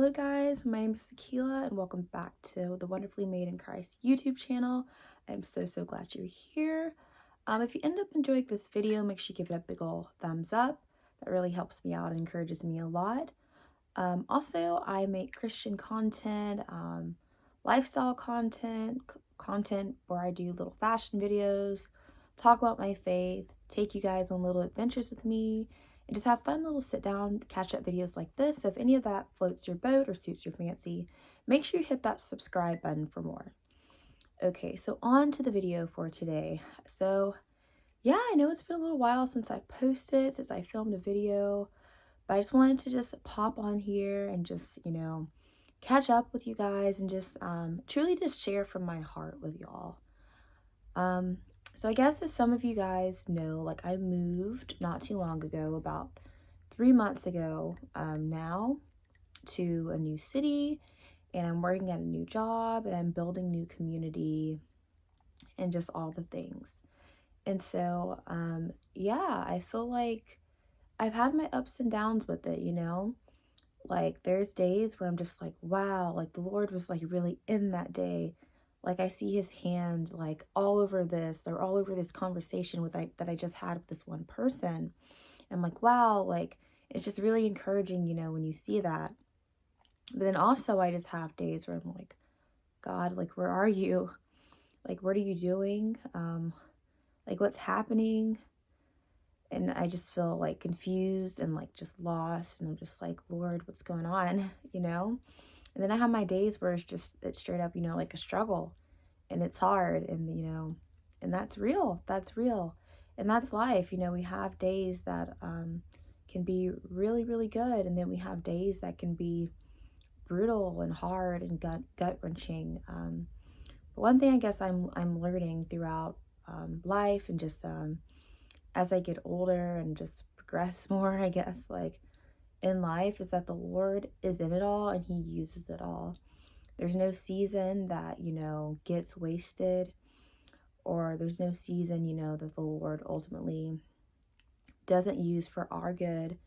Hello guys, my name is Sakila and welcome back to the Wonderfully Made in Christ YouTube channel. I'm so glad you're here. If you end up enjoying this video, make sure you give it a big ol' thumbs up. That really helps me out and encourages me a lot. Also, I make Christian content, lifestyle content, content where I do little fashion videos, talk about my faith, take you guys on little adventures with me, and just have fun little sit down, catch up videos like this. So if any of that floats your boat or suits your fancy, make sure you hit that subscribe button for more. Okay, so on to the video for today. So yeah, I know it's been a little while since I posted, since I filmed a video, but I just wanted to just pop on here and just, catch up with you guys and just truly just share from my heart with y'all. So I guess as some of you guys know, like I moved not too long ago, about 3 months ago now, to a new city, and I'm working at a new job and I'm building new community and just all the things. And so, yeah, I feel like I've had my ups and downs with it, Like there's days where I'm just like, wow, like the Lord was like really in that day. Like I see his hand like all over this or all over this conversation that I just had with this one person. I'm like, wow, like it's just really encouraging, when you see that. But then also I just have days where I'm like, God, like where are you? Like what are you doing? Like what's happening? And I just feel like confused and like just lost, and I'm just like, Lord, what's going on? And then I have my days where it's straight up, like a struggle, and it's hard, and and that's real. And that's life. We have days that can be really good, and then we have days that can be brutal and hard and gut wrenching. But one thing I guess I'm learning throughout life and just as I get older and just progress more, I guess, like in life, is that the Lord is in it all and he uses it all. There's no season that, gets wasted, or there's no season, that the Lord ultimately doesn't use for our good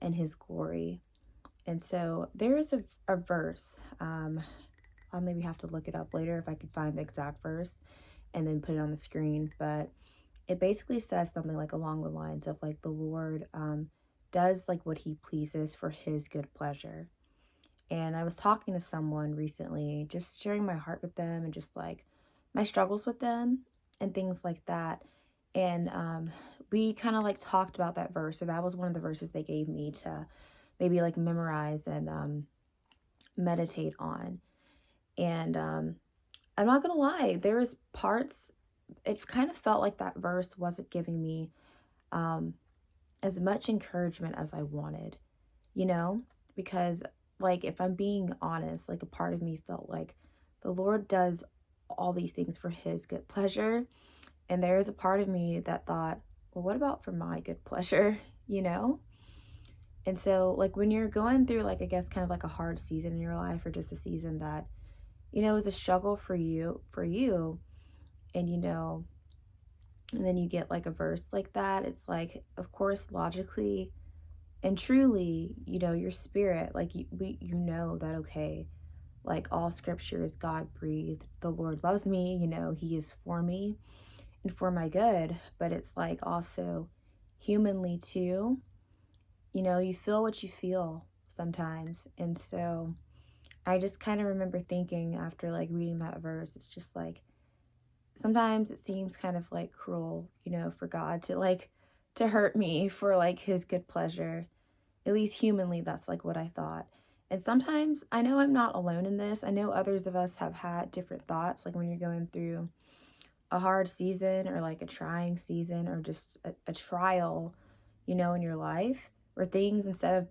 and his glory. And so there is a verse, I'll maybe have to look it up later if I could find the exact verse and then put it on the screen, but it basically says something like along the lines of like the Lord does like what he pleases for his good pleasure. And I was talking to someone recently, just sharing my heart with them and just like my struggles with them and things like that. And we kind of like talked about that verse. So that was one of the verses they gave me to maybe like memorize and meditate on. And I'm not gonna lie, there was parts, it kind of felt like that verse wasn't giving me as much encouragement as I wanted, because like if I'm being honest, like a part of me felt like the Lord does all these things for his good pleasure. And there is a part of me that thought, well, what about for my good pleasure, And so like when you're going through like, I guess kind of like a hard season in your life, or just a season that, is a struggle for you, and and then you get like a verse like that, it's like, of course, logically and truly, your spirit, like you know that, okay, like all scripture is God breathed. The Lord loves me, he is for me and for my good. But it's like also humanly too, you feel what you feel sometimes. And so I just kind of remember thinking after like reading that verse, it's just like, sometimes it seems kind of like cruel, for God to hurt me for like his good pleasure. At least humanly, that's like what I thought. And sometimes I know I'm not alone in this. I know others of us have had different thoughts, like when you're going through a hard season or like a trying season or just a trial, in your life, where things, instead of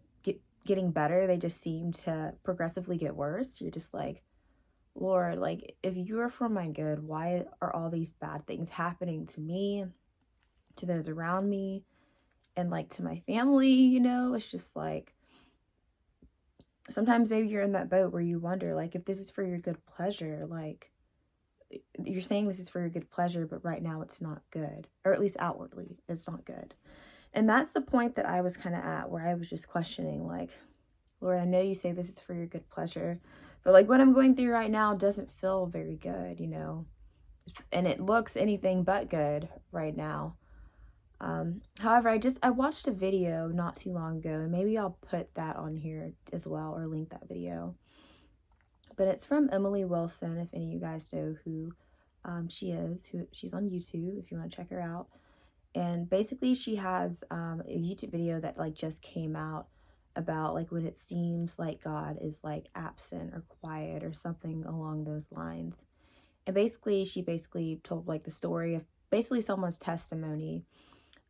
getting better, they just seem to progressively get worse. You're just like, Lord, like if you are for my good, why are all these bad things happening to me, to those around me, and like to my family? It's just like, sometimes maybe you're in that boat where you wonder, like, if this is for your good pleasure, like you're saying this is for your good pleasure, but right now it's not good, or at least outwardly it's not good. And that's the point that I was kind of at, where I was just questioning, like, Lord, I know you say this is for your good pleasure, but like what I'm going through right now doesn't feel very good, and it looks anything but good right now. However, I watched a video not too long ago, and maybe I'll put that on here as well or link that video. But it's from Emily Wilson, if any of you guys know who she is, who she's on YouTube if you want to check her out. And basically she has a YouTube video that like just came out about like when it seems like God is like absent or quiet or something along those lines. And basically she told like the story of basically someone's testimony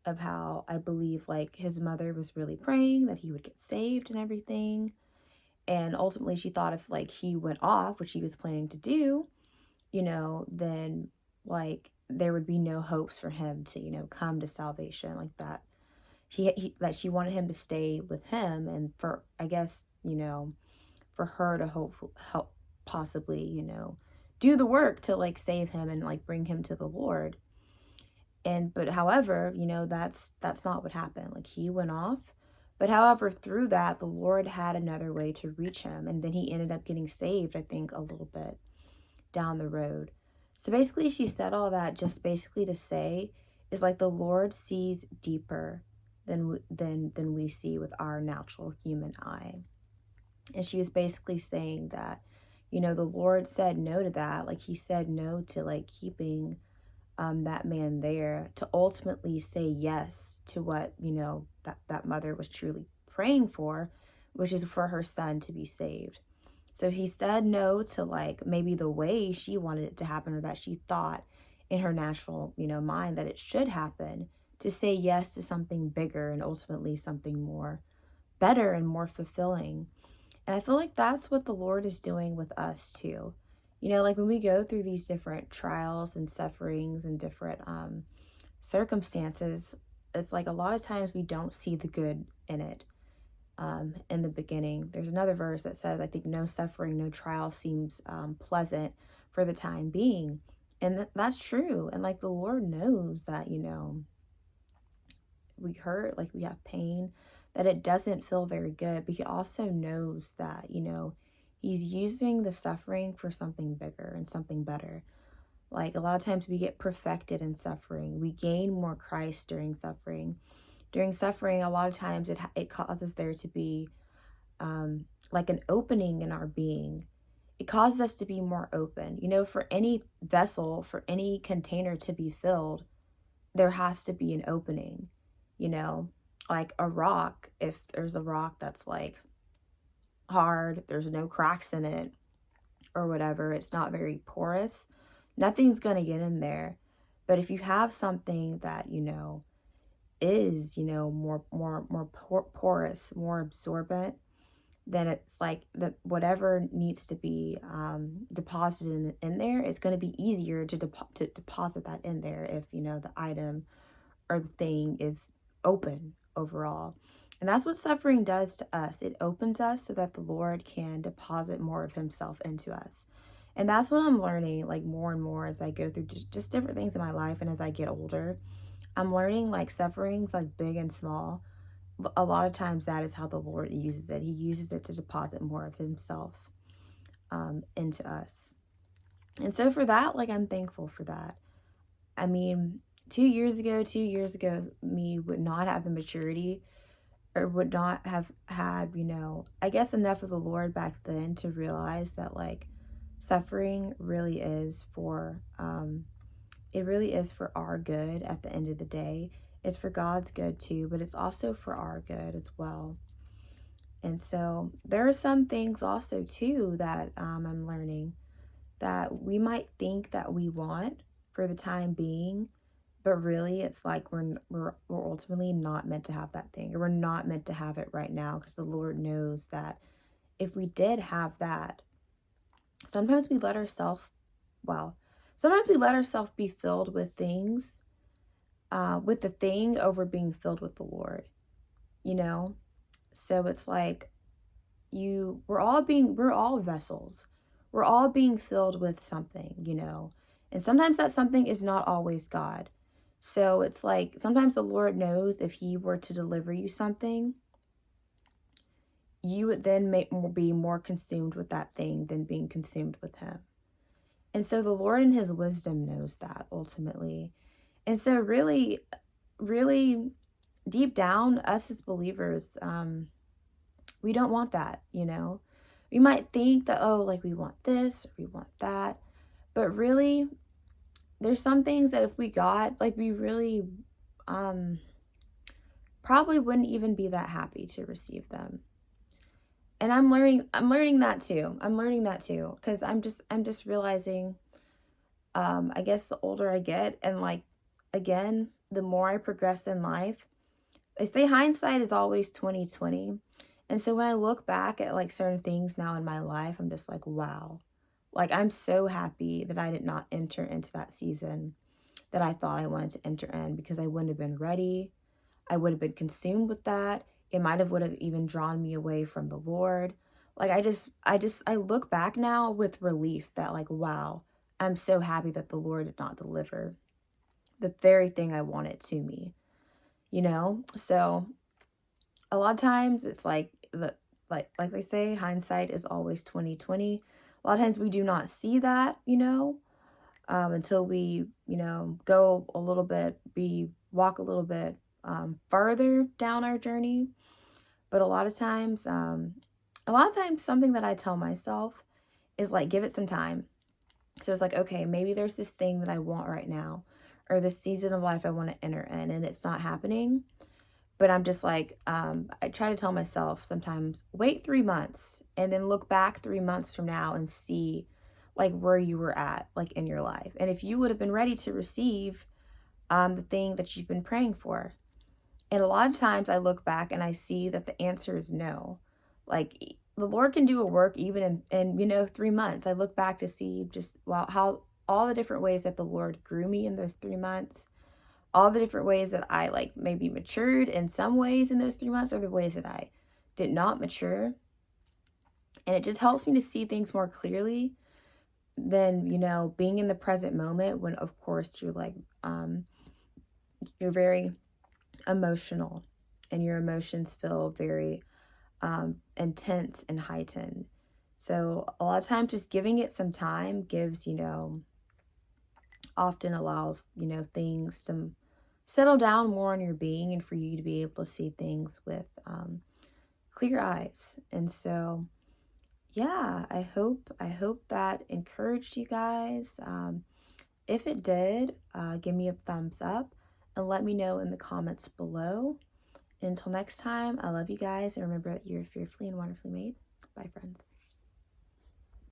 of how I believe like his mother was really praying that he would get saved and everything. And ultimately she thought if like he went off, which he was planning to do, then like there would be no hopes for him to, come to salvation like that. That she wanted him to stay with him, and for, I guess, for her to help possibly, do the work to like save him and like bring him to the Lord. But however, that's not what happened. Like he went off, but however, through that, the Lord had another way to reach him. And then he ended up getting saved, I think, a little bit down the road. So basically, she said all that just basically to say is like the Lord sees deeper than we see with our natural human eye. And she was basically saying that, the Lord said no to that. Like he said no to like keeping that man there, to ultimately say yes to what, that mother was truly praying for, which is for her son to be saved. So he said no to like maybe the way she wanted it to happen, or that she thought in her natural, mind that it should happen, to say yes to something bigger and ultimately something more better and more fulfilling. And I feel like that's what the Lord is doing with us too. Like when we go through these different trials and sufferings and different circumstances, it's like a lot of times we don't see the good in it. In the beginning, there's another verse that says, I think, no suffering, no trial seems pleasant for the time being. And that's true. And like the Lord knows that, we hurt, like we have pain, that it doesn't feel very good. But he also knows that, he's using the suffering for something bigger and something better. Like a lot of times we get perfected in suffering. We gain more Christ during suffering. During suffering, a lot of times it causes there to be like an opening in our being. It causes us to be more open. For any vessel, for any container to be filled, there has to be an opening. Like a rock, if there's a rock that's like hard, there's no cracks in it or whatever, it's not very porous, nothing's going to get in there. But if you have something that, is, more porous, more absorbent, then it's like whatever needs to be deposited in there, it's going to be easier to deposit that in there if, the item or the thing is open overall. And that's what suffering does to us. It opens us so that the Lord can deposit more of himself into us. And that's what I'm learning, like more and more as I go through just different things in my life. And as I get older, I'm learning like sufferings, like big and small. A lot of times that is how the Lord uses it. He uses it to deposit more of himself into us. And so for that, like I'm thankful for that. I mean, 2 years ago, me would not have the maturity, or would not have had, I guess enough of the Lord back then to realize that like suffering really is for, it really is for our good at the end of the day. It's for God's good too, but it's also for our good as well. And so there are some things also too that I'm learning that we might think that we want for the time being, but really it's like we're ultimately not meant to have that thing, or we're not meant to have it right now, because the Lord knows that if we did have that, sometimes we let ourselves be filled with things, with the thing over being filled with the Lord, So it's like we're all vessels. We're all being filled with something, and sometimes that something is not always God. So it's like sometimes the Lord knows if he were to deliver you something, you would then be more consumed with that thing than being consumed with him. And so the Lord in his wisdom knows that ultimately. And so really, really deep down, us as believers, we don't want that, you know. We might think that, oh, like we want this or we want that. But really, there's some things that if we got, like we really probably wouldn't even be that happy to receive them. And I'm learning that too. I'm learning that too. Because I'm just realizing, I guess the older I get, and like again, the more I progress in life, they say hindsight is always 20/20. And so when I look back at like certain things now in my life, I'm just like, wow. Like I'm so happy that I did not enter into that season that I thought I wanted to enter in, because I wouldn't have been ready. I would have been consumed with that. It might have would have even drawn me away from the Lord. Like I look back now with relief that like, wow, I'm so happy that the Lord did not deliver the very thing I wanted to me, you know? So a lot of times it's like like they say, hindsight is always 20/20. A lot of times we do not see that, you know, until we, you know, go a little bit, walk a little bit further down our journey. But a lot of times something that I tell myself is like, give it some time. So it's like, okay, maybe there's this thing that I want right now, or this season of life I want to enter in, and it's not happening. But I'm just like, I try to tell myself sometimes, wait 3 months and then look back 3 months from now and see like where you were at, like in your life. And if you would have been ready to receive the thing that you've been praying for. And a lot of times I look back and I see that the answer is no. Like the Lord can do a work even in you know, 3 months. I look back to see just, wow, how all the different ways that the Lord grew me in those 3 months, all the different ways that I like maybe matured in some ways in those 3 months, or the ways that I did not mature. And it just helps me to see things more clearly than, you know, being in the present moment when of course you're very emotional and your emotions feel very intense and heightened. So a lot of times just giving it some time gives, you know, often allows, you know, things to settle down more in your being, and for you to be able to see things with clear eyes. And so yeah, I hope that encouraged you guys. If it did, give me a thumbs up and let me know in the comments below. And until next time, I love you guys, and remember that you're fearfully and wonderfully made. Bye, friends.